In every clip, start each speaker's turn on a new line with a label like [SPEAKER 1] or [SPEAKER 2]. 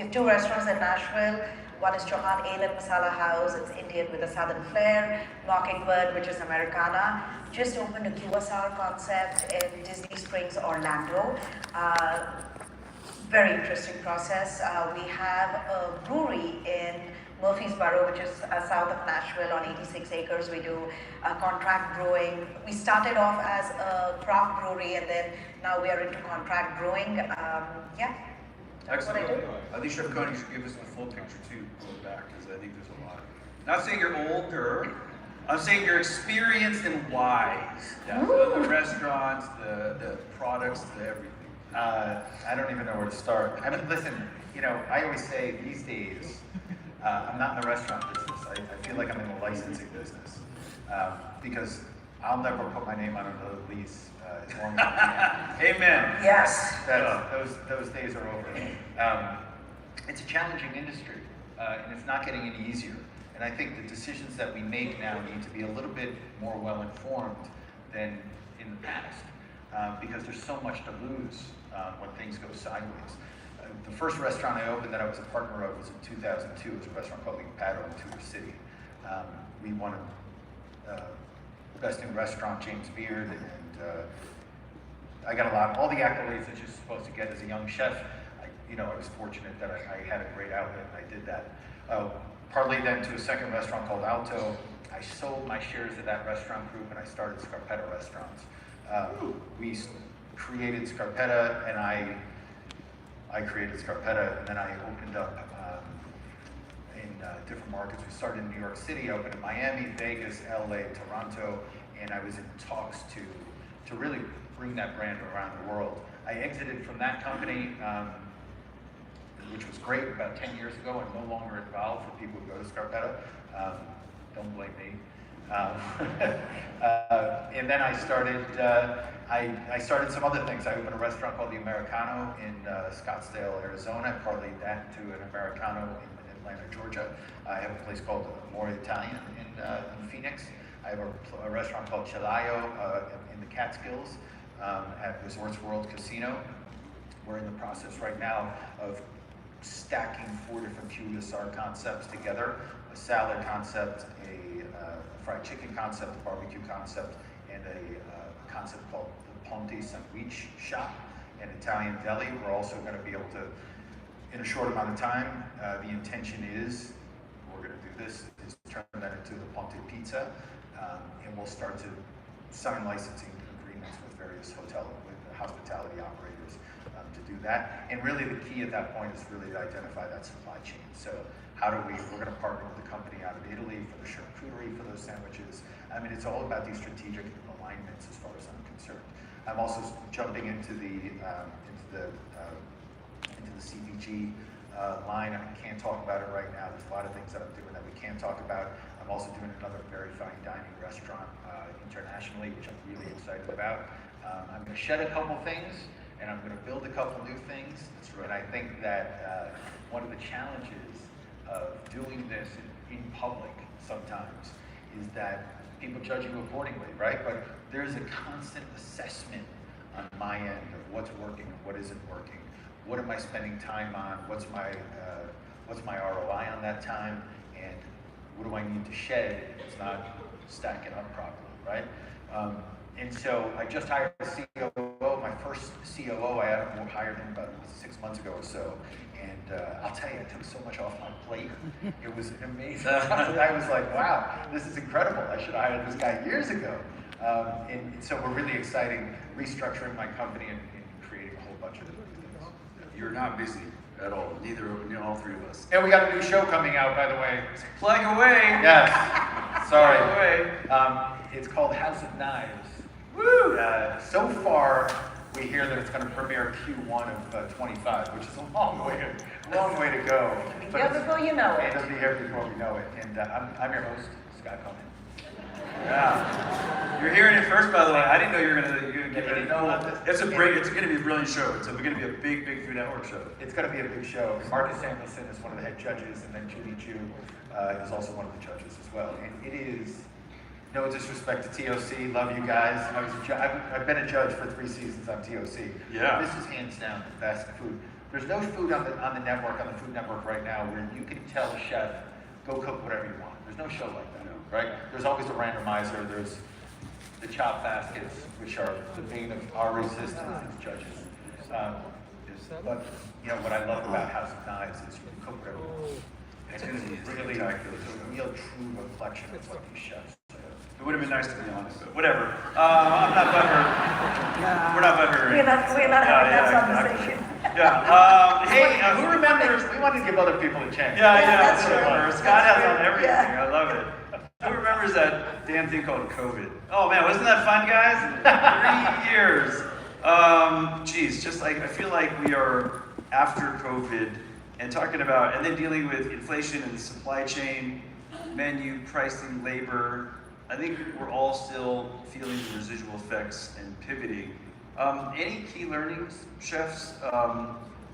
[SPEAKER 1] have two restaurants in Nashville. One is Chauhan and Masala House. It's Indian with a southern flair. Mockingbird, which is Americana. Just opened a QSR concept in Disney Springs, Orlando. Very interesting process. We have a brewery in Murfreesboro, which is south of Nashville on 86 acres. We do contract brewing. We started off as a craft brewery and then now we are into contract brewing. Yeah.
[SPEAKER 2] Excellent. I think Chef Conan, you should give us a full picture too, going back, because I think there's a lot. Not saying you're older, I'm saying you're experienced and wise. Yeah. The restaurants, the products, the everything.
[SPEAKER 3] I don't even know where to start. I mean, listen, you know, I always say these days, I'm not in the restaurant business. I feel like I'm in the licensing business because I'll never put my name on another lease as long as I can.
[SPEAKER 2] Amen.
[SPEAKER 1] Yes.
[SPEAKER 3] Those days are over. It's a challenging industry, and it's not getting any easier. And I think the decisions that we make now need to be a little bit more well-informed than in the past, because there's so much to lose when things go sideways. The first restaurant I opened that I was a partner of was in 2002. It was a restaurant called Lepato in Tudor City. We won Best New Restaurant, James Beard, and I got all the accolades that you're supposed to get as a young chef. I was fortunate that I had a great outlet and I did that. Partly then to a second restaurant called Alto. I sold my shares of that restaurant group and I started Scarpetta Restaurants. We created Scarpetta and I created Scarpetta and then I opened up in different markets. We started in New York City, opened in Miami, Vegas, LA, Toronto, and I was in talks to really bring that brand around the world. I exited from that company, which was great about 10 years ago and no longer involved for people who go to Scarpetta. Don't blame me. And then I started some other things. I opened a restaurant called the Americano in Scottsdale, Arizona, parlayed that to an Americano in Atlanta, Georgia. I have a place called More Italian in Phoenix. I have a restaurant called Cielaio in the Catskills at Resorts World Casino. We're in the process right now of stacking 4 different QSR concepts together: a salad concept, a fried chicken concept, a barbecue concept, and a concept called the Ponte Sandwich Shop, an Italian deli. We're also going to be able to, in a short amount of time, the intention is, we're going to do this, is turn that into the Ponte Pizza, and we'll start to sign licensing agreements with various hospitality operators to do that. And really the key at that point is really to identify that supply chain. So we're going to partner with a company out of Italy for the charcuterie for those sandwiches. I mean, it's all about these strategic alignments as far as I'm concerned. I'm also jumping into the CPG line. I can't talk about it right now. There's a lot of things that I'm doing that we can't talk about. I'm also doing another very fine dining restaurant internationally, which I'm really excited about. I'm going to shed a couple things, and I'm going to build a couple new things. And I think that one of the challenges of doing this in public sometimes is that people judge you accordingly, right? But there's a constant assessment on my end of what's working and what isn't working. What am I spending time on? What's my ROI on that time? And what do I need to shed if it's not stacking up properly, right? And so I just hired a COO, my first COO. I hired him about 6 months ago or so. And I'll tell you, it took so much off my plate. It was amazing. I was like, wow, this is incredible. I should have hired this guy years ago. And so we're really exciting, restructuring my company and creating a whole bunch of different things.
[SPEAKER 2] You're not busy at all, neither all 3 of us.
[SPEAKER 3] And we got a new show coming out, by the way.
[SPEAKER 2] Plug away!
[SPEAKER 3] Yes. Sorry.
[SPEAKER 2] Plug away.
[SPEAKER 3] It's called House of Knives.
[SPEAKER 2] Woo!
[SPEAKER 3] So far, we hear that it's going to premiere Q1 of 25, which is a long way to go.
[SPEAKER 1] It'll be here before you know it.
[SPEAKER 3] It'll be here before we know it. And I'm your host, Scott Conant.
[SPEAKER 2] Yeah. You're hearing it first, by the way. I didn't know you were going to get ready. It's going to be a brilliant show. It's going to be a big Food Network show.
[SPEAKER 3] It's going to be a big show. Marcus Samuelson is one of the head judges, and then Judy Chu is also one of the judges as well. And it is, no disrespect to TOC, love you guys. I've been a judge for 3 seasons on TOC.
[SPEAKER 2] Yeah.
[SPEAKER 3] This is hands down the best food. There's no food on the network, on the Food Network right now, where you can tell a chef, go cook whatever you want. There's no show like that, right? There's always a randomizer. There's the chop baskets, which are the bane of our resistance as judges. But you know what I love about House of Knives is you can cook whatever you want. It's really it's a real true reflection of what these chefs do.
[SPEAKER 2] It would have been nice to be honest, but whatever. I'm not butthurt. We're not butthurt.
[SPEAKER 1] We're not having that conversation.
[SPEAKER 2] Yeah. Hey, who remembers?
[SPEAKER 3] We want to give other people a chance.
[SPEAKER 2] Yeah,
[SPEAKER 1] that's true.
[SPEAKER 2] Scott has on everything.
[SPEAKER 1] Yeah.
[SPEAKER 2] I love it. Who remembers that damn thing called COVID? Oh man, wasn't that fun, guys? 3 years. Geez, just like I feel like we are after COVID and talking about, and then dealing with inflation and the supply chain, menu, pricing, labor. I think we're all still feeling the residual effects and pivoting. Any key learnings, chefs,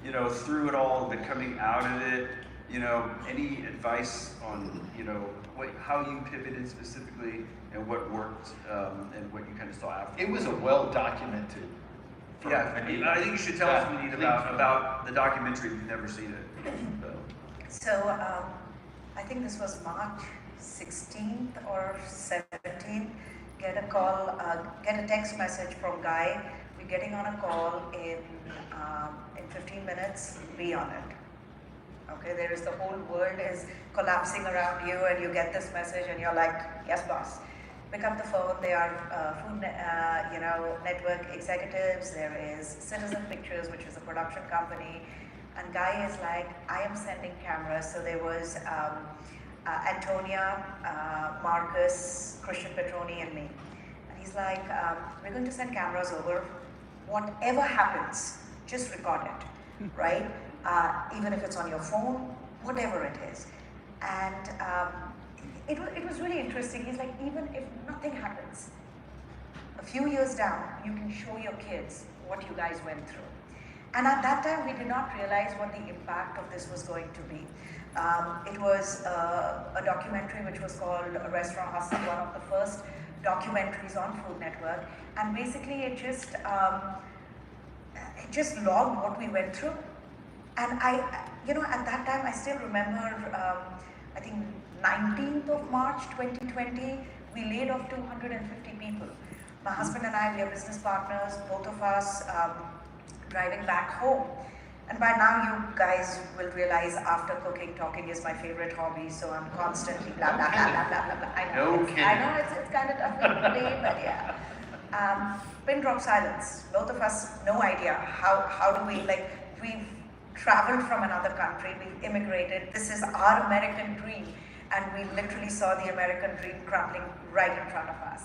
[SPEAKER 2] you know, through it all, but coming out of it, you know, any advice on, you know, how you pivoted specifically and what worked and what you kind of saw after?
[SPEAKER 3] It was a well-documented.
[SPEAKER 2] Yeah, I think you should tell us, Manjeet, about the documentary. We've never seen it.
[SPEAKER 1] So I think this was March 16th or 17th. Get a text message from Guy. We're getting on a call in 15 minutes. Be on it. Okay, there is the whole world is collapsing around you, and you get this message, and you're like, yes, boss. Pick up the phone. There are Food Network executives. There is Citizen Pictures, which is a production company, and Guy is like, I am sending cameras. So there was Antonia, Marcus, Christian Petroni, and me. And he's like, we're going to send cameras over. Whatever happens, just record it, right? Even if it's on your phone, whatever it is. And it was really interesting. He's like, even if nothing happens, a few years down, you can show your kids what you guys went through. And at that time, we did not realize what the impact of this was going to be. It was a documentary which was called Restaurant Hustle, one of the first documentaries on Food Network. And basically, it just logged what we went through. And at that time, I still remember, I think 19th of March 2020, we laid off 250 people. My husband and I, we are business partners, both of us driving back home. And by now you guys will realize after cooking, talking is my favorite hobby, so I'm constantly blah, blah, blah, blah, blah, blah, blah. I know, it's kind of tough to believe, but yeah. Pin drop silence. Both of us, no idea. How do we, we've traveled from another country, we've immigrated, this is our American dream, and we literally saw the American dream crumbling right in front of us.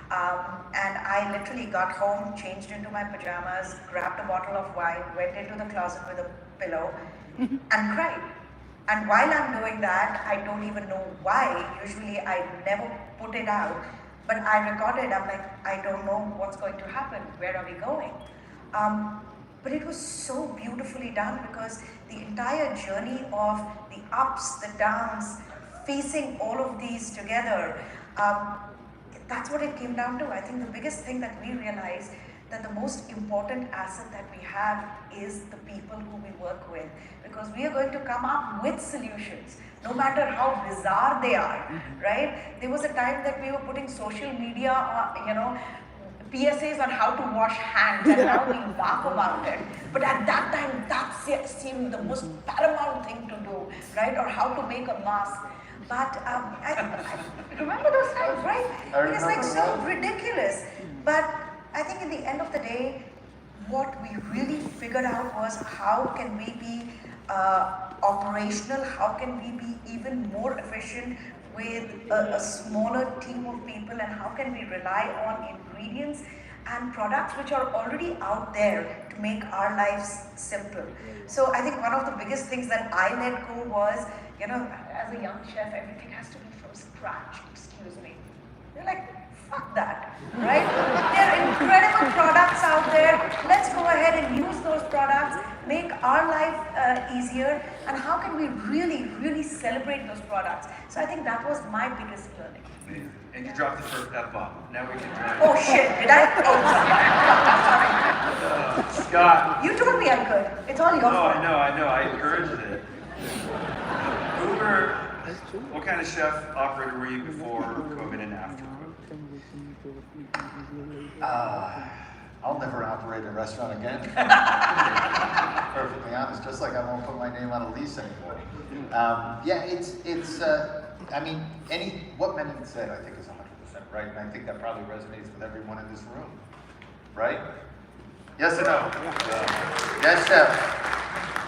[SPEAKER 1] And I literally got home, changed into my pajamas, grabbed a bottle of wine, went into the closet with a pillow, and cried. And while I'm doing that, I don't even know why. Usually I never put it out, but I recorded. I'm like, I don't know what's going to happen. Where are we going? But it was so beautifully done because the entire journey of the ups, the downs, facing all of these together, that's what it came down to. I think the biggest thing that we realized that the most important asset that we have is the people who we work with, because we are going to come up with solutions, no matter how bizarre they are, right? There was a time that we were putting social media, PSAs on how to wash hands, and now we laugh about it. But at that time, that seemed the most paramount thing to do, right? Or how to make a mask. But I remember those times, right? It is like so ridiculous. But I think in the end of the day, what we really figured out was how can we be operational, how can we be even more efficient with a smaller team of people, and how can we rely on ingredients and products which are already out there to make our lives simple. So I think one of the biggest things that I let go was, as a young chef, everything has to be from scratch, excuse me. You're like fuck that, right? There are incredible products out there. Let's go ahead and use those products, make our life easier, and how can we really, really celebrate those products? So I think that was my biggest learning.
[SPEAKER 2] Amazing. And you dropped the first F-bomb. Now we can try.
[SPEAKER 1] Oh shit, did I? Oh, sorry.
[SPEAKER 2] Scott.
[SPEAKER 1] You told me I could. It's all your fault.
[SPEAKER 2] I know. I encouraged it. What kind of chef operator were you before COVID and after COVID?
[SPEAKER 3] I'll never operate a restaurant again. Perfectly honest, just like I won't put my name on a lease anymore. I mean, what Manjeet said, I think is 100% right, and I think that probably resonates with everyone in this room, right? Yes or no? Yes, chef.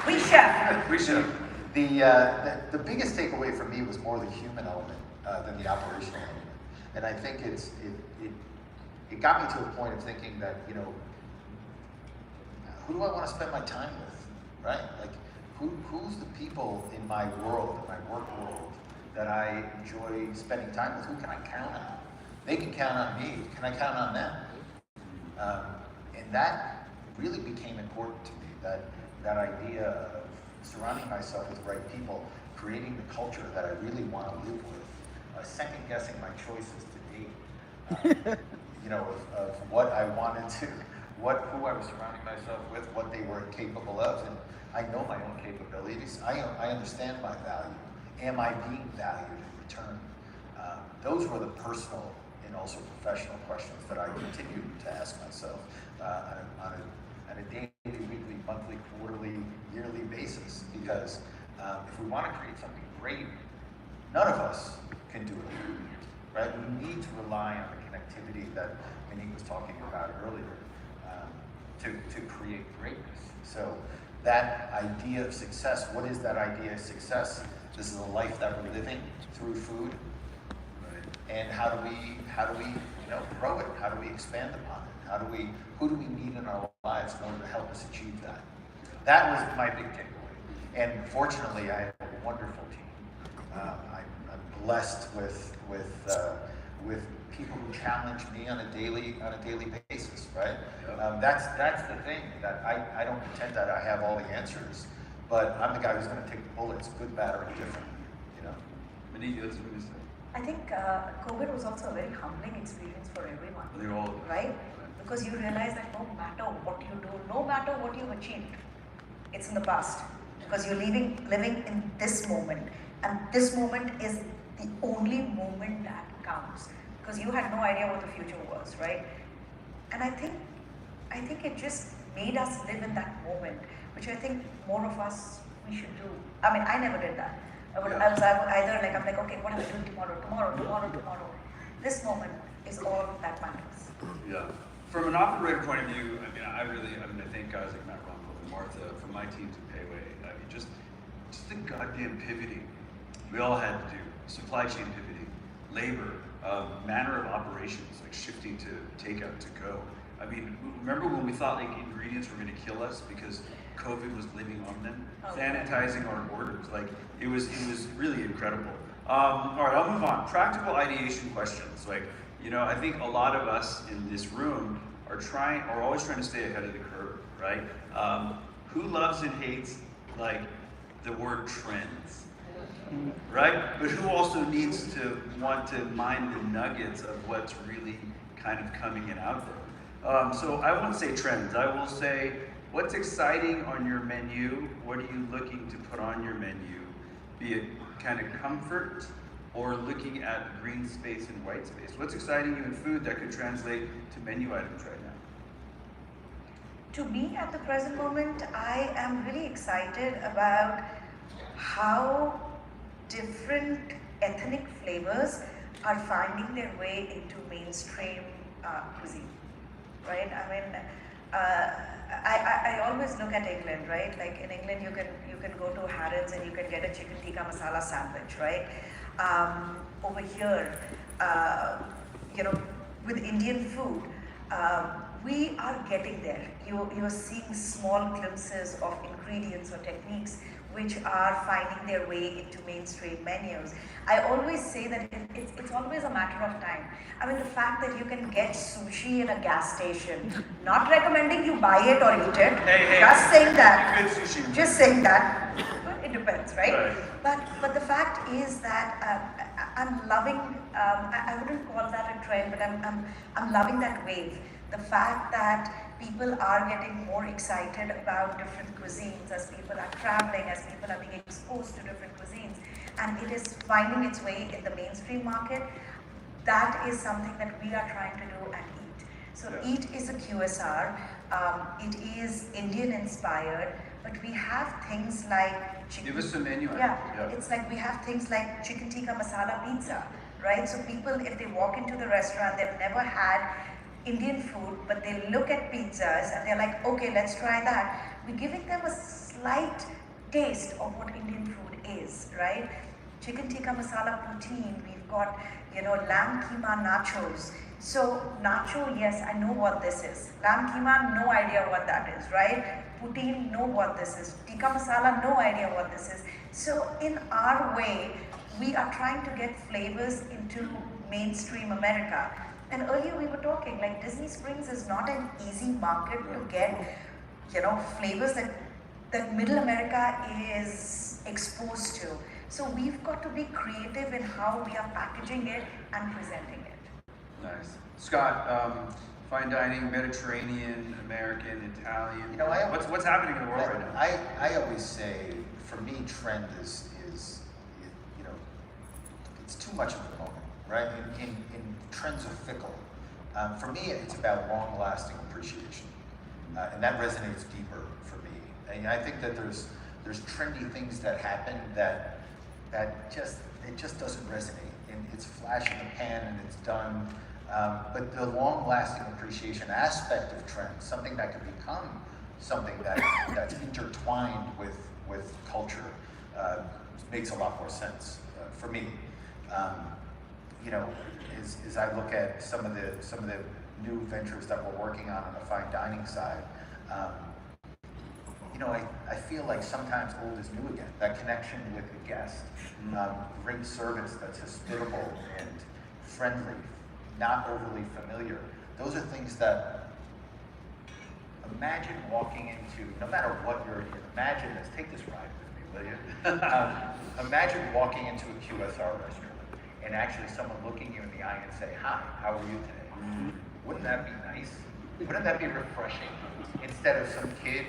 [SPEAKER 1] We chef.
[SPEAKER 2] We chef.
[SPEAKER 3] The biggest takeaway for me was more the human element than the operational element, and I think it got me to a point of thinking that, you know, who do I want to spend my time with, right? Like, who's the people in my world, in my work world, that I enjoy spending time with? Who can I count on? They can count on me. Can I count on them? And that really became important to me. That idea of surrounding myself with the right people, creating the culture that I really want to live with, second guessing my choices to date. You know, of what I wanted to, who I was surrounding myself with, what they were capable of, and I know my own capabilities. I understand my value. Am I being valued in return? Those were the personal and also professional questions that I continue to ask myself on a daily, weekly, monthly, quarterly, yearly basis. Because if we want to create something great, none of us can do it, right? We need to rely on the connectivity that Manet was talking about earlier to create greatness. So that idea of success, what is that idea of success? This is a life that we're living through food. And how do we grow it? How do we expand upon it? Who do we need in our lives in order to help us achieve that? That was my big takeaway. And fortunately, I have a wonderful team. I'm blessed with people who challenge me on a daily basis, right? That's the thing, that I don't pretend that I have all the answers, but I'm the guy who's going to take the bullets, good, bad, or indifferent, you know?
[SPEAKER 2] Manjeet, that's what you said.
[SPEAKER 1] I think COVID was also a very humbling experience for everyone.
[SPEAKER 2] They're all
[SPEAKER 1] right? Because you realize that no matter what you do, no matter what you've achieved, it's in the past. Because you're living in this moment, and this moment is the only moment that counts. Because you had no idea what the future was, right? And I think it just made us live in that moment, which I think more of us, we should do. I mean, I never did that. I was either like, I'm like, okay, what am I doing tomorrow? This moment is all that matters.
[SPEAKER 2] Yeah. From an operator point of view, I thank guys like Matt Runkle and Martha from my team to Payway. Just the goddamn pivoting we all had to do. Supply chain pivoting, labor, manner of operations, like shifting to takeout to go. Remember when we thought like ingredients were going to kill us because COVID was living on them, sanitizing our orders. Like it was really incredible. All right, I'll move on. Practical ideation questions. I think a lot of us in this room are always trying to stay ahead of the curve, right? Who loves and hates like the word trends, right? But who also needs to want to mine the nuggets of what's really kind of coming in out there? So I won't say trends. I will say, what's exciting on your menu? What are you looking to put on your menu? Be it kind of comfort or looking at green space and white space. What's exciting you in food that could translate to menu items right now?
[SPEAKER 1] To me, at the present moment, I am really excited about how different ethnic flavors are finding their way into mainstream cuisine, right? I always look at England, right? Like in England, you can go to Harrods and you can get a chicken tikka masala sandwich, right? Over here, with Indian food, we are getting there. You're seeing small glimpses of incredible ingredients or techniques which are finding their way into mainstream menus. I always say that it's always a matter of time. I mean, the fact that you can get sushi in a gas station, not recommending you buy it or eat it, just saying that,
[SPEAKER 2] good sushi.
[SPEAKER 1] just saying that, it depends, right?
[SPEAKER 2] Right.
[SPEAKER 1] But the fact is that I'm loving, I wouldn't call that a trend, but I'm loving that wave. The fact that people are getting more excited about different cuisines as people are traveling, as people are being exposed to different cuisines, and it is finding its way in the mainstream market. That is something that we are trying to do at Eat. So Eat is a QSR, it is Indian inspired, but we have things like chicken.
[SPEAKER 2] Give us a menu.
[SPEAKER 1] It's like we have things like chicken tikka masala pizza, right? So people, if they walk into the restaurant, they've never had Indian food, but they look at pizzas and they're like, okay, let's try that. We're giving them a slight taste of what Indian food is, right? Chicken tikka masala poutine, we've got, lamb keema nachos. So nacho, yes, I know what this is. Lamb keema, no idea what that is, right? Poutine, know what this is. Tikka masala, no idea what this is. So in our way, we are trying to get flavors into mainstream America. And earlier we were talking, like Disney Springs is not an easy market to get, flavors that Middle America is exposed to. So we've got to be creative in how we are packaging it and presenting it.
[SPEAKER 2] Nice. Scott, fine dining, Mediterranean, American, Italian. What's happening in the world right now?
[SPEAKER 3] I always say, for me, trend is it's too much of the moment, right? In trends are fickle. For me, it's about long-lasting appreciation, and that resonates deeper for me. And I think that there's trendy things that happen that just doesn't resonate, and it's flash in the pan and it's done. But the long-lasting appreciation aspect of trends, something that can become something that's intertwined with culture, makes a lot more sense for me. As I look at some of the new ventures that we're working on the fine dining side, I feel like sometimes old is new again. That connection with the guest, great service that's hospitable and friendly, not overly familiar. Those are things that, imagine walking into, no matter what you're, imagine this, take this ride with me, will you? Imagine walking into a QSR restaurant and actually someone looking you in the eye and say, hi, how are you today? Wouldn't that be nice? Wouldn't that be refreshing? Instead of some kid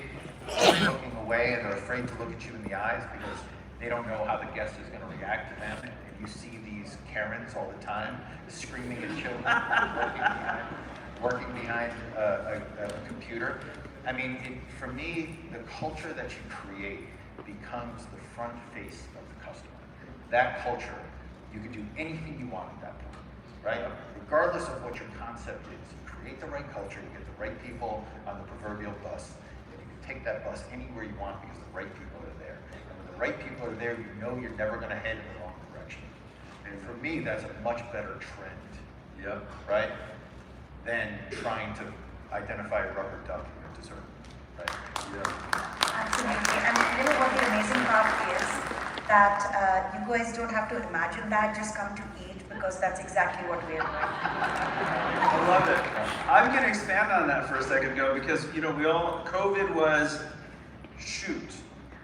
[SPEAKER 3] looking away and they're afraid to look at you in the eyes because they don't know how the guest is going to react to them. And you see these Karens all the time screaming at children, working behind a computer. I mean, for me, the culture that you create becomes the front face of the customer. That culture, you can do anything you want at that point, right? Regardless of what your concept is, you create the right culture, you get the right people on the proverbial bus, and you can take that bus anywhere you want because the right people are there. And when the right people are there, you know you're never going to head in the wrong direction. And for me, that's a much better trend, right? Than trying to identify a rubber duck in your dessert, right?
[SPEAKER 1] Absolutely. And what the amazing part is that you guys don't have to imagine that, just come to eat, because that's exactly what we are doing.
[SPEAKER 2] I love it. I'm going to expand on that for a second, though, because, COVID was, shoot,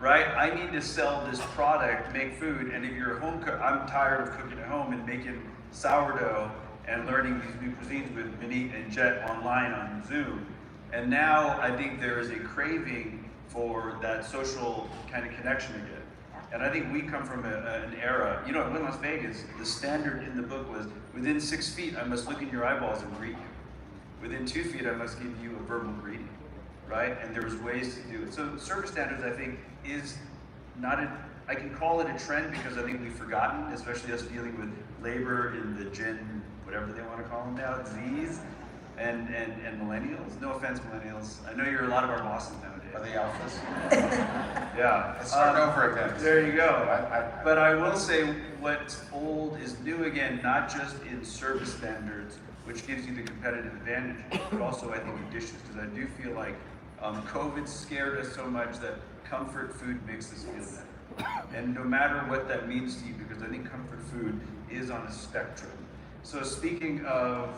[SPEAKER 2] right? I need to sell this product, make food, and if you're a home cook, I'm tired of cooking at home and making sourdough and learning these new cuisines with Manjeet and Jet online on Zoom. And now I think there is a craving for that social kind of connection again. And I think we come from an era, in Las Vegas, the standard in the book was, within 6 feet, I must look in your eyeballs and greet you. Within 2 feet, I must give you a verbal greeting, right? And there's ways to do it. So service standards, I think, is not I can call it a trend because I think we've forgotten, especially us dealing with labor in the Gen, whatever they want to call them now, Zs and millennials. No offense, millennials. I know you're a lot of our bosses nowadays.
[SPEAKER 3] Are they alphas?
[SPEAKER 2] Yeah.
[SPEAKER 3] Let's start over again.
[SPEAKER 2] There you go. But I will say what's old is new again, not just in service standards, which gives you the competitive advantage, but also I think in dishes, because I do feel like COVID scared us so much that comfort food makes us feel better. And no matter what that means to you, because I think comfort food is on a spectrum. So speaking of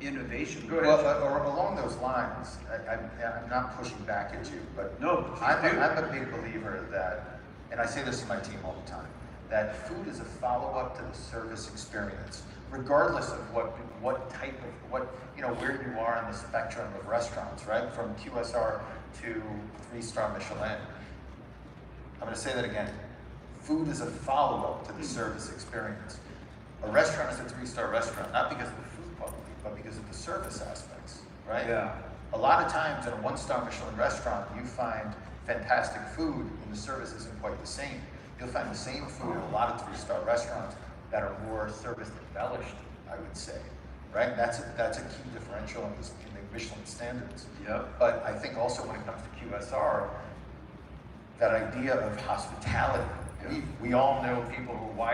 [SPEAKER 2] innovation, go ahead.
[SPEAKER 3] Well, or along those lines, I'm not pushing back at you, but
[SPEAKER 2] No,
[SPEAKER 3] I'm a big believer that, and I say this to my team all the time, that food is a follow-up to the service experience, regardless of what type of, where you are on the spectrum of restaurants, right? From QSR to 3-star Michelin. I'm going to say that again. Food is a follow-up to the service experience. A restaurant is a 3-star restaurant, not because of the food quality, but because of the service aspects, right?
[SPEAKER 2] Yeah.
[SPEAKER 3] A lot of times in a 1-star Michelin restaurant, you find fantastic food and the service isn't quite the same. You'll find the same food in a lot of 3-star restaurants that are more service embellished, I would say, right? That's a key differential in the Michelin standards.
[SPEAKER 2] Yep.
[SPEAKER 3] But I think also when it comes to QSR, that idea of hospitality. We all know people who are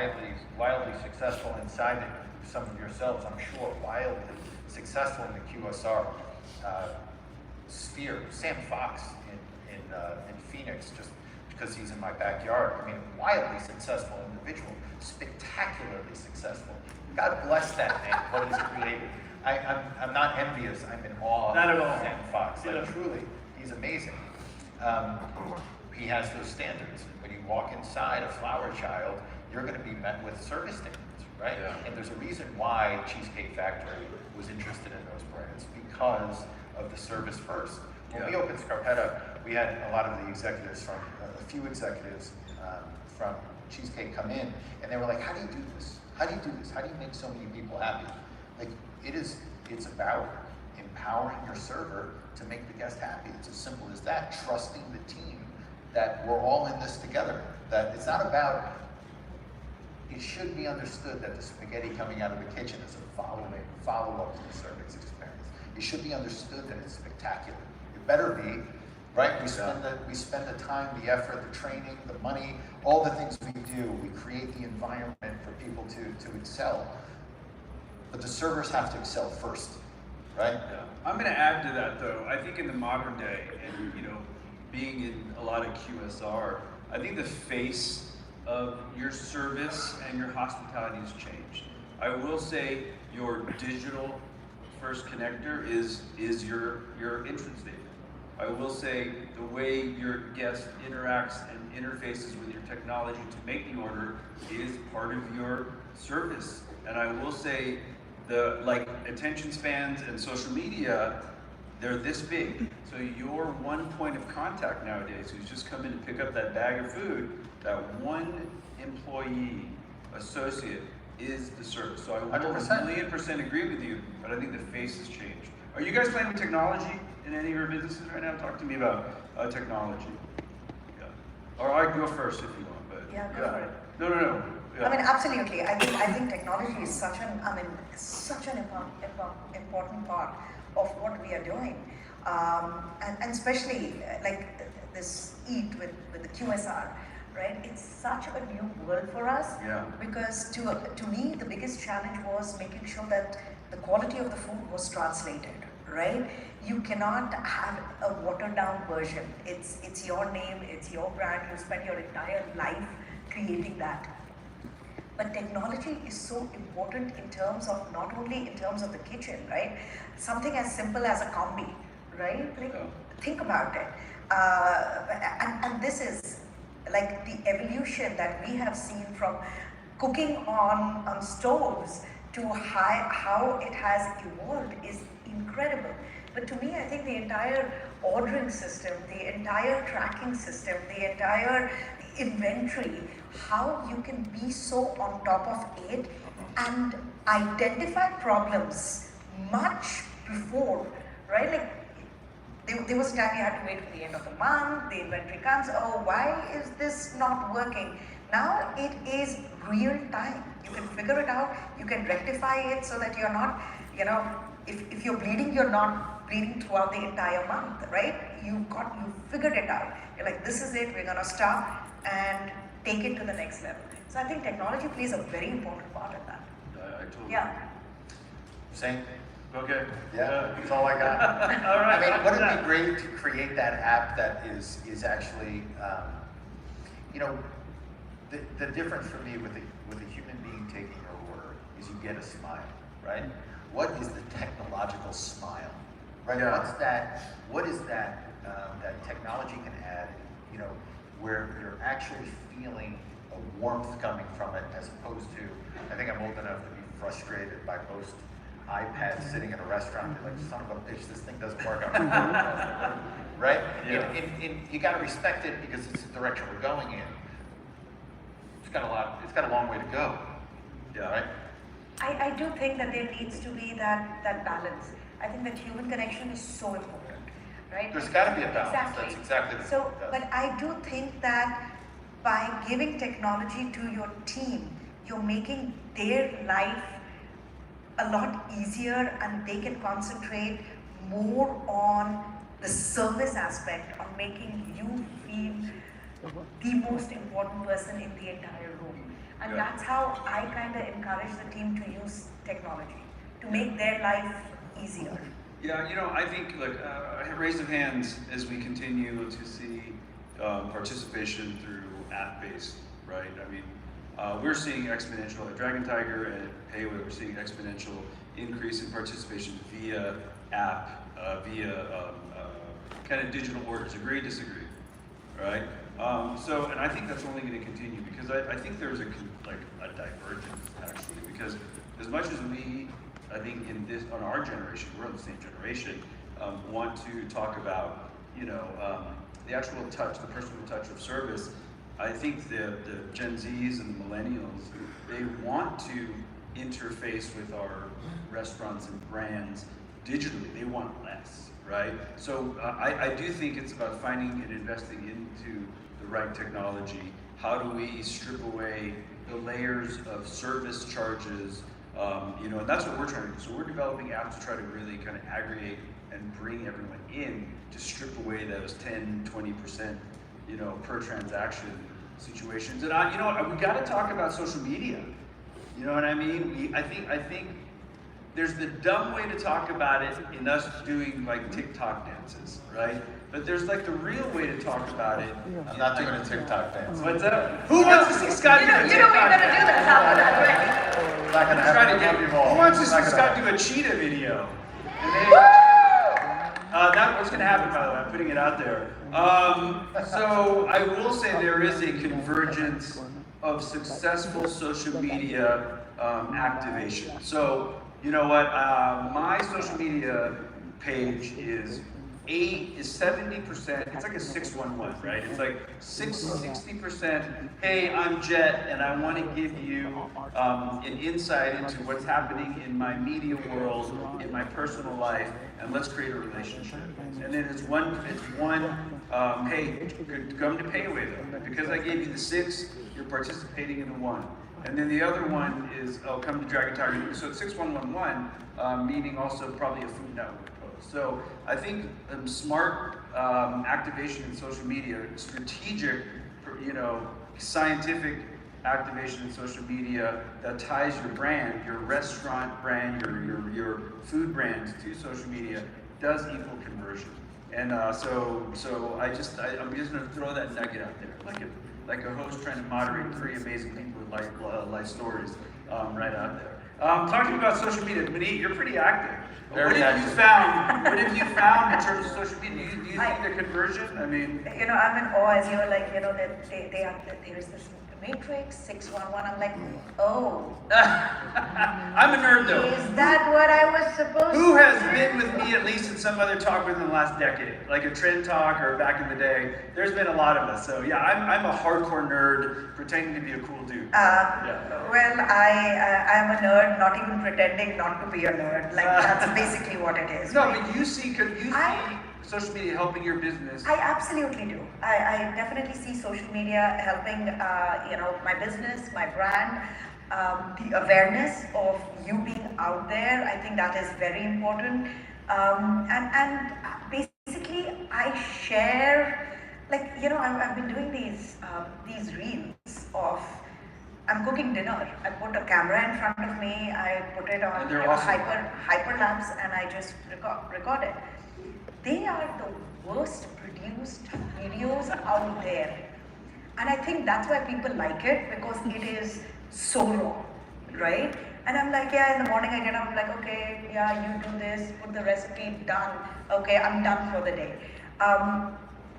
[SPEAKER 3] wildly successful inside it. Some of yourselves, I'm sure, wildly successful in the QSR sphere. Sam Fox in Phoenix, just because he's in my backyard. I mean, wildly successful individual, spectacularly successful. God bless that man, what he's created. I'm not envious, I'm in awe
[SPEAKER 2] Not at
[SPEAKER 3] of
[SPEAKER 2] all.
[SPEAKER 3] Sam Fox. Like,
[SPEAKER 2] Yeah.
[SPEAKER 3] truly, he's amazing. He has those standards. When you walk inside a Flower Child, you're going to be met with service standards, right?
[SPEAKER 2] Yeah.
[SPEAKER 3] And there's a reason why Cheesecake Factory was interested in those brands, because of the service first. When we opened Scarpetta, we had a lot of the executives from, a few executives from Cheesecake come in, and they were like, how do you do this? How do you do this? How do you make so many people happy? Like, it's about empowering your server to make the guest happy. It's as simple as that, trusting the team that we're all in this together. That it's not about, it should be understood that the spaghetti coming out of the kitchen is a follow-up to the service experience. It should be understood that it's spectacular. It better be, right? We spend the time, the effort, the training, the money, all the things we do. We create the environment for people to excel. But the servers have to excel first, right?
[SPEAKER 2] Yeah. I'm going to add to that, though. I think in the modern day, and being in a lot of QSR, I think the face of your service and your hospitality has changed. I will say your digital first connector is your entrance statement. I will say the way your guest interacts and interfaces with your technology to make the order is part of your service. And I will say the attention spans and social media, they're this big. So your one point of contact nowadays, who's just come in to pick up that bag of food, that one employee, associate, is the service. So I will
[SPEAKER 3] 100%.
[SPEAKER 2] 1,000,000% agree with you, but I think the face has changed. Are you guys playing with technology in any of your businesses right now? Talk to me about technology. Yeah. Or I can go first if you want, but
[SPEAKER 1] Yeah, go for it.
[SPEAKER 2] No. Yeah.
[SPEAKER 1] I mean, absolutely. I think technology is such an important part of what we are doing, and especially like this Eat with the QSR, right? It's such a new world for us.
[SPEAKER 2] Yeah.
[SPEAKER 1] Because to me, the biggest challenge was making sure that the quality of the food was translated, right? You cannot have a watered down version. It's your name, it's your brand. You spend your entire life creating that. But technology is so important in terms of, not only in terms of the kitchen, right? Something as simple as a combi, right? Like, think about it. And this is like the evolution that we have seen from cooking on stoves to how it has evolved is incredible. But to me, I think the entire ordering system, the entire tracking system, the entire inventory, how you can be so on top of it and identify problems much before, right? Like there was a time you had to wait for the end of the month, the inventory comes, oh, why is this not working? Now it is real time. You can figure it out, you can rectify it so that you're not, if you're bleeding, you're not bleeding throughout the entire month, right? You figured it out. You're like, this is it, we're gonna stop and take it to the next level. So I think technology plays a very important part in that.
[SPEAKER 2] I totally
[SPEAKER 1] Yeah.
[SPEAKER 3] Same.
[SPEAKER 2] Okay.
[SPEAKER 3] Yeah, that's all I got.
[SPEAKER 2] All right.
[SPEAKER 3] I mean, wouldn't it be great to create that app that is actually, you know, the difference for me with a human being taking your order is you get a smile, right? What is the technological smile, right?
[SPEAKER 2] Yeah.
[SPEAKER 3] What is that that technology can add, you know, where you're actually feeling a warmth coming from it, as opposed to, I think I'm old enough to be frustrated by most iPads sitting in a restaurant, and like, son of a bitch, this thing doesn't work. Right?
[SPEAKER 2] Yeah.
[SPEAKER 3] You got to respect it because it's the direction we're going in. It's got a long way to go.
[SPEAKER 2] Yeah.
[SPEAKER 3] Right?
[SPEAKER 1] I do think that there needs to be that balance. I think that human connection is so important, right?
[SPEAKER 3] There's got to be a balance.
[SPEAKER 1] Exactly.
[SPEAKER 3] That's exactly the
[SPEAKER 1] So, but I do think that by giving technology to your team, you're making their life a lot easier, and they can concentrate more on the service aspect, on making you feel the most important person in the entire room. And
[SPEAKER 2] Yeah.
[SPEAKER 1] that's how I kind of encourage the team to use technology to make their life easier.
[SPEAKER 2] Yeah, you know, I think, look, raise of hands as we continue to see participation through app-based, right? I mean, we're seeing exponential at Dragon Tiger and Payway, we're seeing exponential increase in participation via app, via kind of digital orders. Agree, disagree, right? And I think that's only going to continue because I think there's a divergence actually, because as much as we, I think on our generation, we're in the same generation, want to talk about, you know, the actual touch, the personal touch of service. I think the Gen Zs and the millennials, they want to interface with our restaurants and brands digitally. They want less, right? So I do think it's about finding and investing into the right technology. How do we strip away the layers of service charges? You know, and that's what we're trying to do. So we're developing apps to try to really kind of aggregate and bring everyone in to strip away those 10, 20%, you know, per transaction situations. And you know what, we got to talk about social media. You know what I mean? I think there's the dumb way to talk about it in us doing like TikTok dances, right? But there's like the real way to talk about it.
[SPEAKER 3] I'm not doing a TikTok dance.
[SPEAKER 2] What's up? Who wants to see Scott do a TikTok
[SPEAKER 1] You know we're gonna do
[SPEAKER 2] dance?
[SPEAKER 1] that. How about that, right?
[SPEAKER 3] I'm not gonna have
[SPEAKER 2] Trying to
[SPEAKER 3] to
[SPEAKER 2] get,
[SPEAKER 3] involved.
[SPEAKER 2] who wants to
[SPEAKER 3] It's
[SPEAKER 2] see
[SPEAKER 3] not gonna
[SPEAKER 2] Scott
[SPEAKER 3] happen.
[SPEAKER 2] do a cheetah video? And then, that's what's going to happen, by the way. I'm putting it out there. So I will say there is a convergence of successful social media activation. So you know what? My social media page is 70%. It's like a 611, right? It's like 60%. Hey, I'm Jet, and I want to give you an insight into what's happening in my media world, in my personal life, and let's create a relationship. And then it's one. Hey, come to Payway though, because I gave you the 6, you're participating in the 1. And then the other one is, come to Dragon Tiger. So it's 6111, meaning also probably a Food Network post. So I think smart activation in social media, strategic, you know, scientific activation in social media that ties your brand, your restaurant brand, your food brand to social media does equal conversion. And so I'm just going to throw that nugget out there, like a host trying to moderate 3 amazing people with life stories right out there. Talking about social media, Manet, you're pretty active.
[SPEAKER 3] Very active.
[SPEAKER 2] What have you found in terms of social media? Do you think the conversion? I mean,
[SPEAKER 1] You know, I'm in awe as you're like, you know, that there is this Matrix 611. I'm like, oh.
[SPEAKER 2] I'm a nerd though.
[SPEAKER 1] Is that what I was supposed
[SPEAKER 2] Who
[SPEAKER 1] to
[SPEAKER 2] has
[SPEAKER 1] do?
[SPEAKER 2] been with me at least in some other talk within the last decade? Like a trend talk or back in the day. There's been a lot of us. So yeah, I'm a hardcore nerd pretending to be a cool dude.
[SPEAKER 1] Well, I'm a nerd, not even pretending not to be a nerd. Like, that's basically what it is.
[SPEAKER 2] No,
[SPEAKER 1] right?
[SPEAKER 2] but you see social media helping your business?
[SPEAKER 1] I absolutely do. I definitely see social media helping, you know, my business, my brand, the awareness of you being out there. I think that is very important. And basically, I share, like, you know, I've been doing these reels of, I'm I'm cooking dinner. I put a camera in front of me. I put it on
[SPEAKER 2] And they're awesome.
[SPEAKER 1] hyperlapse, and I just record it. They are the worst produced videos out there, and I think that's why people like it, because it is so raw, right? And I'm like, yeah, in the morning I get up, I'm like, okay, yeah, you do this, put the recipe, done. Okay, I'm done for the day.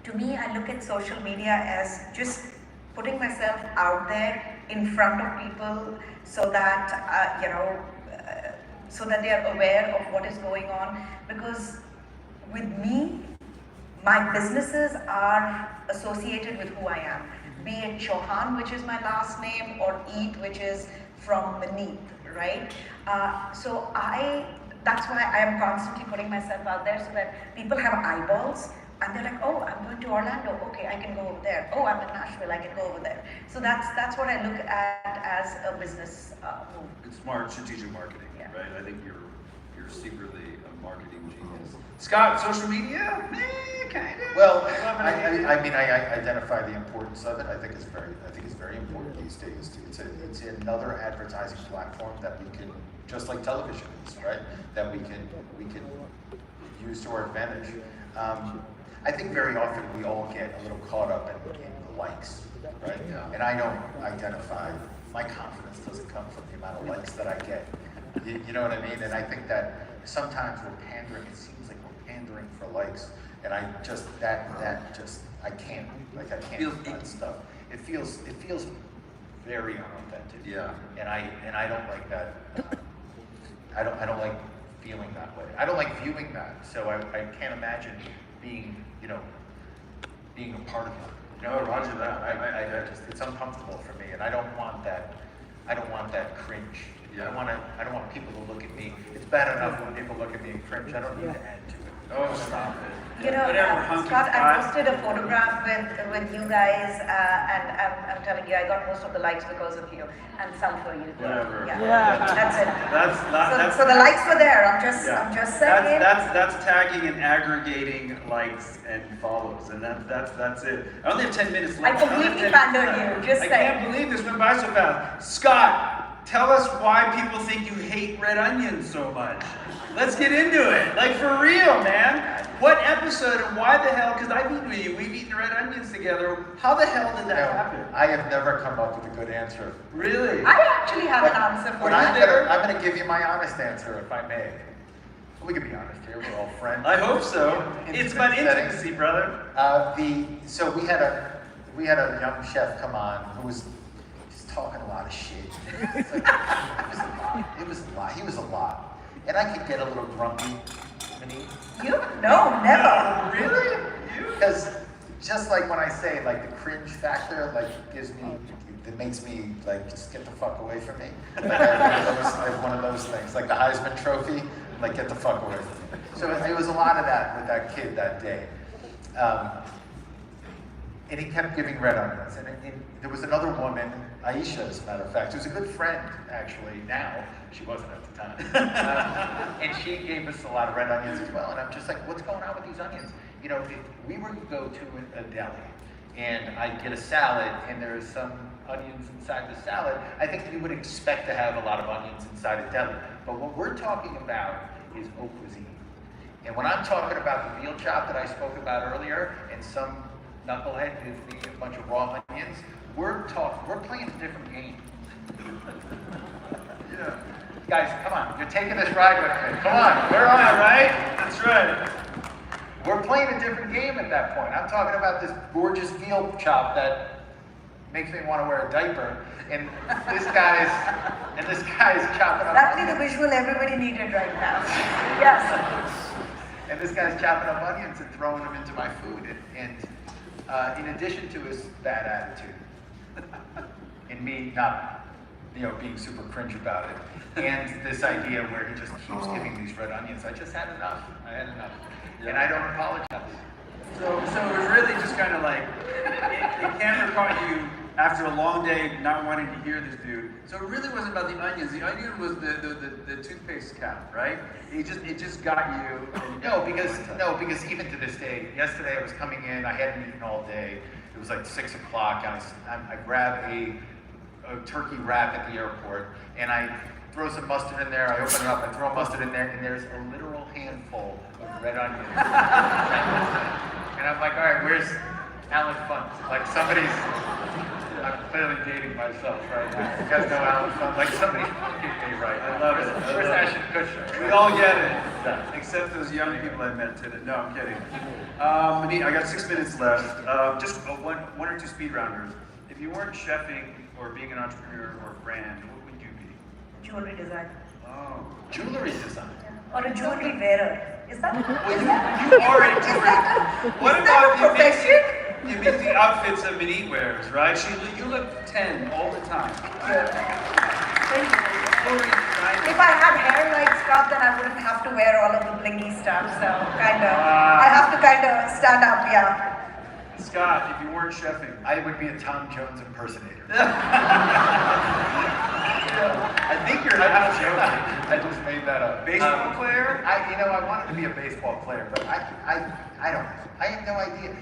[SPEAKER 1] To me, I look at social media as just putting myself out there in front of people so that, so that they are aware of what is going on. Because with me, my businesses are associated with who I am. Be it Chauhan, which is my last name, or Eat, which is from Manet, right? That's why I am constantly putting myself out there so that people have eyeballs and they're like, oh, I'm going to Orlando, okay, I can go over there. Oh, I'm in Nashville, I can go over there. So that's what I look at as a business move.
[SPEAKER 2] It's smart strategic marketing,
[SPEAKER 1] Yeah.
[SPEAKER 2] right? I think you're secretly a marketing genius. Scott, social media? Kind of.
[SPEAKER 3] Well, I mean, I identify the importance of it. I think it's very important these days. It's another advertising platform that we can, just like television is, right? That we can use to our advantage. I think very often we all get a little caught up in the likes, right?
[SPEAKER 2] Yeah.
[SPEAKER 3] And I don't identify, my confidence doesn't come from the amount of likes that I get. You know what I mean? And I think that sometimes we're pandering, it seems like we're pandering for likes. And I just, I can't do that stuff. It feels very unauthentic.
[SPEAKER 2] Yeah.
[SPEAKER 3] And I don't like that. I don't like feeling that way. I don't like viewing that. So I can't imagine being a part of it.
[SPEAKER 2] No, roger that.
[SPEAKER 3] I just, it's uncomfortable for me, and I don't want that. I don't want that cringe.
[SPEAKER 2] Yeah.
[SPEAKER 3] I don't want people to look at me. It's bad enough when people look at me and cringe. I don't need to add to it.
[SPEAKER 2] Oh, stop it.
[SPEAKER 1] You know,
[SPEAKER 2] Whatever, hunky
[SPEAKER 1] Scott, I
[SPEAKER 2] pie.
[SPEAKER 1] posted a photograph with you guys, and I'm telling you, I got most of the likes because of you, and some for you.
[SPEAKER 2] Whatever.
[SPEAKER 1] Yeah. That's it.
[SPEAKER 2] That's
[SPEAKER 1] So the likes were there. I'm just saying.
[SPEAKER 2] That's tagging and aggregating likes and follows, and that's it. I only have 10 minutes
[SPEAKER 1] I
[SPEAKER 2] left.
[SPEAKER 1] completely pandered you. Just
[SPEAKER 2] I
[SPEAKER 1] saying.
[SPEAKER 2] can't believe this went by so fast. Scott, tell us why people think you hate red onions so much. Let's get into it. Like, for real, man. What episode and why the hell? Because I've eaten with you. We've eaten red onions together. How the hell did that happen?
[SPEAKER 3] I have never come up with a good answer.
[SPEAKER 2] Really?
[SPEAKER 1] I actually have an answer for
[SPEAKER 3] But
[SPEAKER 1] you.
[SPEAKER 3] I'm gonna give you my honest answer, if I may. We can be honest here. We're all friends.
[SPEAKER 2] I hope so. It's about
[SPEAKER 3] Intimate
[SPEAKER 2] intimacy, brother.
[SPEAKER 3] So we had a young chef come on who was just talking a lot of shit. It's like, it was a lot. He was a lot. And I could get a little grumpy.
[SPEAKER 1] You? No, never.
[SPEAKER 2] Really? You?
[SPEAKER 3] Because just like when I say, like, the cringe factor, like, it makes me, like, just get the fuck away from me. Like, I have one of those things, like the Heisman Trophy, like, get the fuck away from me. So it was a lot of that with that kid that day. And he kept giving red onions. And there was another woman, Aisha, as a matter of fact, who's a good friend, actually, now. She wasn't at the time. And she gave us a lot of red onions as well. And I'm just like, what's going on with these onions? You know, if we were to go to a deli, and I'd get a salad, and there's some onions inside the salad, I think we would expect to have a lot of onions inside a deli. But what we're talking about is haute cuisine. And when I'm talking about the veal chop that I spoke about earlier, and some knucklehead gives me a bunch of raw onions, we're playing a different game.
[SPEAKER 2] Yeah.
[SPEAKER 3] Guys, come on, you're taking this ride with me. Come on, we're on it, right?
[SPEAKER 2] That's right.
[SPEAKER 3] We're playing a different game at that point. I'm talking about this gorgeous veal chop that makes me want to wear a diaper, and this guy's chopping up
[SPEAKER 1] Exactly the
[SPEAKER 3] onions.
[SPEAKER 1] visual everybody needed right now. Yes.
[SPEAKER 3] And this guy's chopping up onions and throwing them into my food. And in addition to his bad attitude, and me not, being super cringe about it, and this idea where he just keeps giving these red onions, I just had enough. I had enough. And I don't apologize.
[SPEAKER 2] So it was really just kind of like, the camera caught you after a long day not wanting to hear this dude. So it really wasn't about the onions. The onion was the toothpaste cap, right? It just got you.
[SPEAKER 3] No, because even to this day, yesterday I was coming in, I hadn't eaten all day. It was like 6 o'clock, and I grab a a turkey wrap at the airport, and I throw some mustard in there, I open it up, I throw mustard in there, and there's a literal handful of red onions. And I'm like, all right, where's Alan Funt? Like somebody's, I'm clearly dating myself right now. You guys know Alan Funt? Like somebody's fucking me right now.
[SPEAKER 2] I love it.
[SPEAKER 3] Where's Ashton Kutcher?
[SPEAKER 2] We all get it.
[SPEAKER 3] Yeah.
[SPEAKER 2] Except those young people I met today. No, I'm kidding. Manjeet, I got 6 minutes left. Just one or two speed rounders. If you weren't chefing or being an entrepreneur or a brand, what would you be?
[SPEAKER 1] Jewelry design.
[SPEAKER 2] Oh.
[SPEAKER 3] Jewelry design.
[SPEAKER 1] Or a jewelry wearer. Is that?
[SPEAKER 2] Well, you are a jewelry. What
[SPEAKER 1] Is that
[SPEAKER 2] about
[SPEAKER 1] a profession?
[SPEAKER 2] the amazing outfits that Manjeet wears, right? You look 10 all the time.
[SPEAKER 1] If I had hair like Scott, then I wouldn't have to wear all of the blingy stuff. So I have to stand up, yeah.
[SPEAKER 2] Scott, if you weren't chefing,
[SPEAKER 3] I would be a Tom Jones impersonator. I think you're not joking. I just made that up.
[SPEAKER 2] baseball player?
[SPEAKER 3] I wanted to be a baseball player, but I don't know. I have no idea.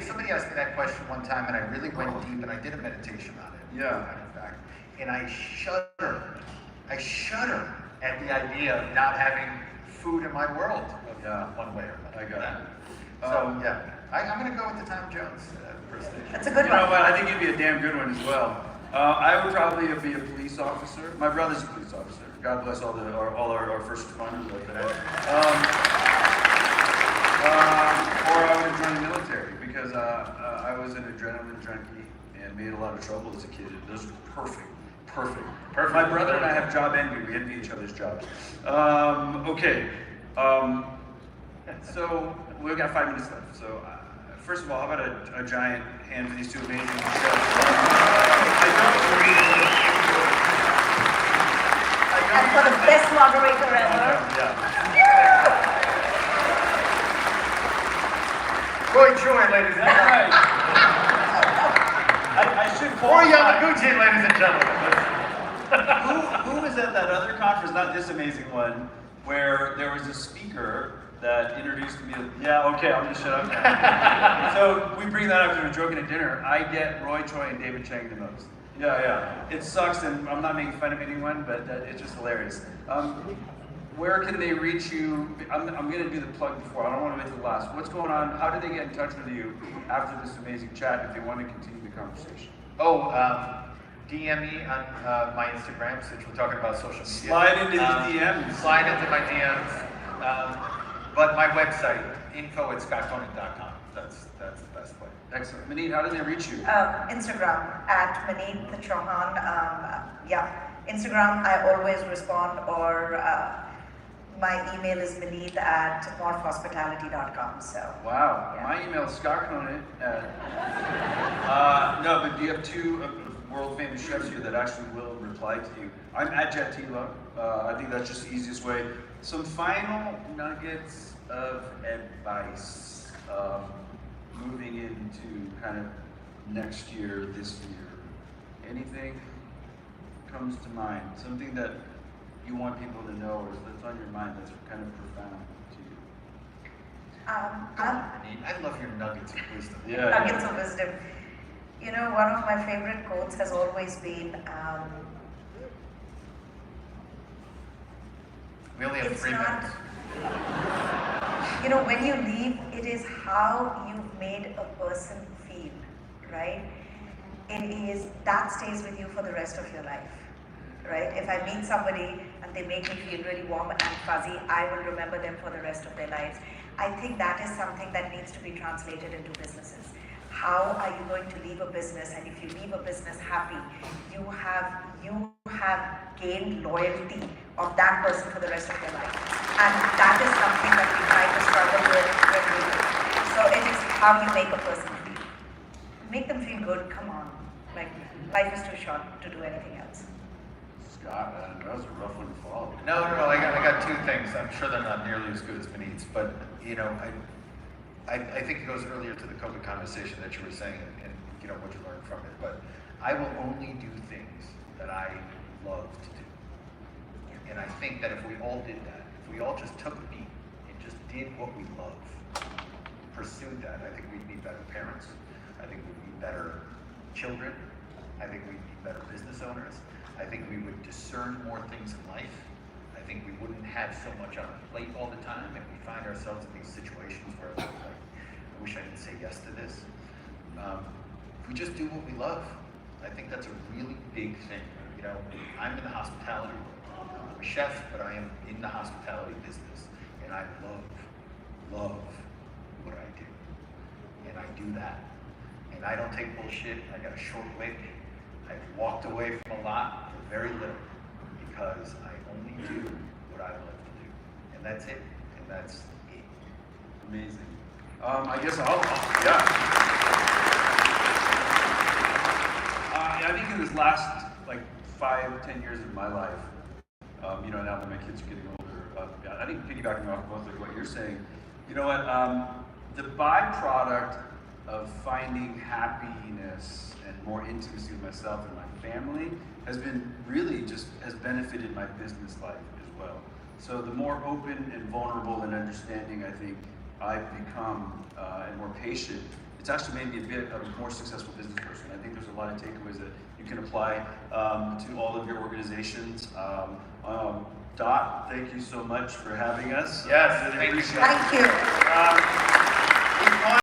[SPEAKER 3] Somebody asked me that question one time, and I really went deep, and I did a meditation on it.
[SPEAKER 2] Yeah.
[SPEAKER 3] In fact, and I shudder at the idea of not having food in my world. One way or another.
[SPEAKER 2] I got it.
[SPEAKER 3] So I'm going to go with the Tom Jones impersonation.
[SPEAKER 1] That's a good
[SPEAKER 2] You
[SPEAKER 1] one.
[SPEAKER 2] know what? I think you'd be a damn good one as well. I would probably be a police officer. My brother's a police officer. God bless all our first responders like that. Or I would join the military because I was an adrenaline junkie and made a lot of trouble as a kid. Those were perfect. My brother and I have job envy. We envy each other's jobs. Okay. So we've got 5 minutes left. So first of all, how about a giant hand for these two amazing chefs?
[SPEAKER 1] And for the best moderator ever.
[SPEAKER 3] Roy Choi, ladies and gentlemen.
[SPEAKER 2] I should
[SPEAKER 3] Roy Yamaguchi, ladies and gentlemen.
[SPEAKER 2] Who was at that other conference, not this amazing one, where there was a speaker that introduced me to, I'm gonna shut up now. So we bring that up because we're joking at dinner. I get Roy Choi and David Chang the most. It sucks, and I'm not making fun of anyone, but it's just hilarious. Where can they reach you? I'm gonna do the plug before. I don't want to wait till the last. What's going on? How do they get in touch with you after this amazing chat if they want to continue the conversation?
[SPEAKER 3] DM me on my Instagram since we're talking about social media.
[SPEAKER 2] Slide into the DMs.
[SPEAKER 3] Slide into my DMs. But my website, info@scottconant.com. That's the best way.
[SPEAKER 2] Excellent. Manjeet, how do they reach you?
[SPEAKER 1] Instagram at Manet the Chauhan. Instagram, I always respond, or my email is manet@morphhospitality.com. So.
[SPEAKER 2] Wow. Yeah. My email is scottconant no, but do you have two world famous chefs here that actually will reply to you? I'm at Jet Tila. I think that's just the easiest way. Some final nuggets of advice moving into kind of next year, this year. Anything comes to mind? Something that you want people to know or that's on your mind that's kind of profound to you?
[SPEAKER 3] I love your nuggets of wisdom.
[SPEAKER 1] Nuggets of wisdom. You know, one of my favorite quotes has always been,
[SPEAKER 3] we only have 3 minutes.
[SPEAKER 1] You know, when you leave, it is how you've made a person feel, right? That stays with you for the rest of your life, right? If I meet somebody and they make me feel really warm and fuzzy, I will remember them for the rest of their lives. I think that is something that needs to be translated into businesses. How are you going to leave a business? And if you leave a business happy, you have gained loyalty of that person for the rest of your life. And that is something that we try to struggle with when we do. So it is how you make a person feel. Make them feel good, come on. Like, life is too short to do anything else.
[SPEAKER 2] Scott, that was a rough one to follow.
[SPEAKER 3] No, I got 2 things. I'm sure they're not nearly as good as Manet's, but I think it goes earlier to the COVID conversation that you were saying and what you learned from it. But I will only do things that I love to do. And I think that if we all did that, if we all just took a beat and just did what we love, pursued that, I think we'd be better parents. I think we'd be better children. I think we'd be better business owners. I think we would discern more things in life. I think we wouldn't have so much on our plate all the time, and we find ourselves in these situations where we're like, I wish I didn't say yes to this. If we just do what we love, I think that's a really big thing. You know, I'm in the hospitality world. I'm a chef, but I am in the hospitality business, and I love what I do. And I do that. And I don't take bullshit. I got a short wick. I've walked away from a lot for very little because I only do what I love to do. And that's it. And that's it.
[SPEAKER 2] Amazing. I guess yeah. I think in this last like 5-10 years of my life, you know, now that my kids are getting older, I think piggybacking off both of what you're saying, you know what, the byproduct of finding happiness and more intimacy with myself and my family has been really has benefited my business life as well. So the more open and vulnerable and understanding I think I've become and more patient, it's actually made me a bit of a more successful business person. I think there's a lot of takeaways that you can apply to all of your organizations. Dot, thank you so much for having us.
[SPEAKER 3] Yes,
[SPEAKER 2] Really
[SPEAKER 3] thank you.
[SPEAKER 2] appreciate it.
[SPEAKER 1] Thank you.